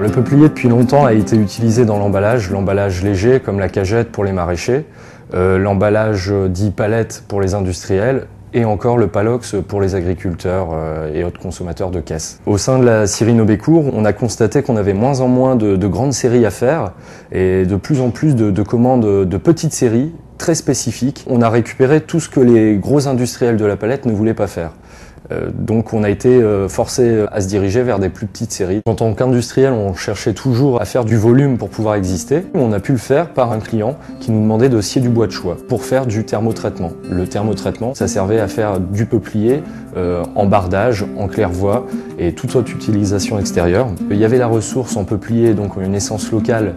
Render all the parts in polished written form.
Le peuplier depuis longtemps a été utilisé dans l'emballage léger comme la cagette pour les maraîchers, l'emballage dit palette pour les industriels et encore le palox pour les agriculteurs et autres consommateurs de caisses. Au sein de la scierie Nobécourt, on a constaté qu'on avait moins en moins de grandes séries à faire et de plus en plus de commandes de petites séries très spécifiques. On a récupéré tout ce que les gros industriels de la palette ne voulaient pas faire. Donc on a été forcé à se diriger vers des plus petites séries. En tant qu'industriel, on cherchait toujours à faire du volume pour pouvoir exister. On a pu le faire par un client qui nous demandait de scier du bois de choix pour faire du thermotraitement. Le thermotraitement, ça servait à faire du peuplier en bardage, en claire-voie et toute autre utilisation extérieure. Il y avait la ressource en peuplier, donc une essence locale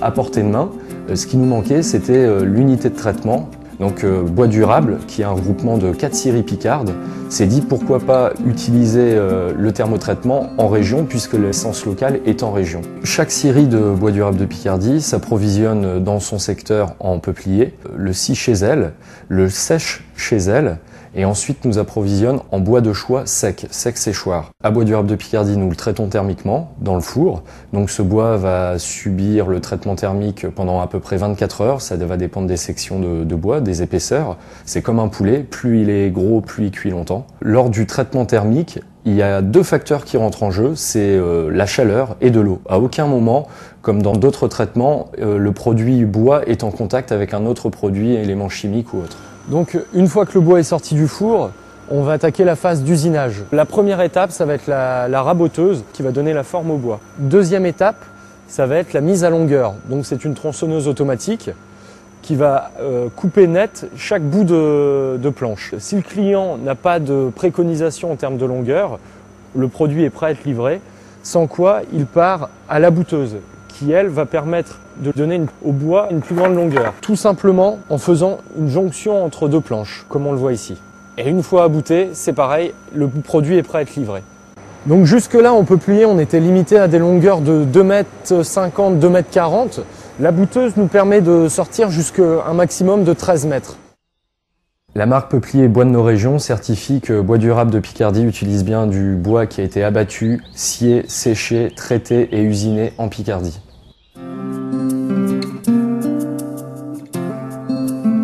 à portée de main. Ce qui nous manquait, c'était l'unité de traitement. Donc Bois Durable, qui est un regroupement de 4 scieries picardes, s'est dit pourquoi pas utiliser le thermotraitement en région puisque l'essence locale est en région. Chaque scierie de Bois Durable de Picardie s'approvisionne dans son secteur en peuplier, le scie chez elle, le sèche chez elle et ensuite nous approvisionne en bois de choix sec séchoir. À Bois Durable de Picardie, nous le traitons thermiquement dans le four. Donc ce bois va subir le traitement thermique pendant à peu près 24 heures. Ça va dépendre des sections de bois, des épaisseurs. C'est comme un poulet, plus il est gros, plus il cuit longtemps. Lors du traitement thermique, il y a 2 facteurs qui rentrent en jeu, c'est la chaleur et de l'eau. À aucun moment, comme dans d'autres traitements, le produit bois est en contact avec un autre produit, élément chimique ou autre. Donc une fois que le bois est sorti du four, on va attaquer la phase d'usinage. La première étape, ça va être la raboteuse qui va donner la forme au bois. Deuxième étape, ça va être la mise à longueur. Donc c'est une tronçonneuse automatique qui va couper net chaque bout de planche. Si le client n'a pas de préconisation en termes de longueur, le produit est prêt à être livré, sans quoi il part à la bouteuse, qui elle va permettre de donner au bois une plus grande longueur. Tout simplement en faisant une jonction entre 2 planches, comme on le voit ici. Et une fois abouté, c'est pareil, le produit est prêt à être livré. Donc jusque là, en peuplier, on était limité à des longueurs de 2,50 m, 2,40 m. La bouteuse nous permet de sortir jusqu'à un maximum de 13 mètres. La marque Peuplier Bois de nos régions certifie que Bois Durable de Picardie utilise bien du bois qui a été abattu, scié, séché, traité et usiné en Picardie.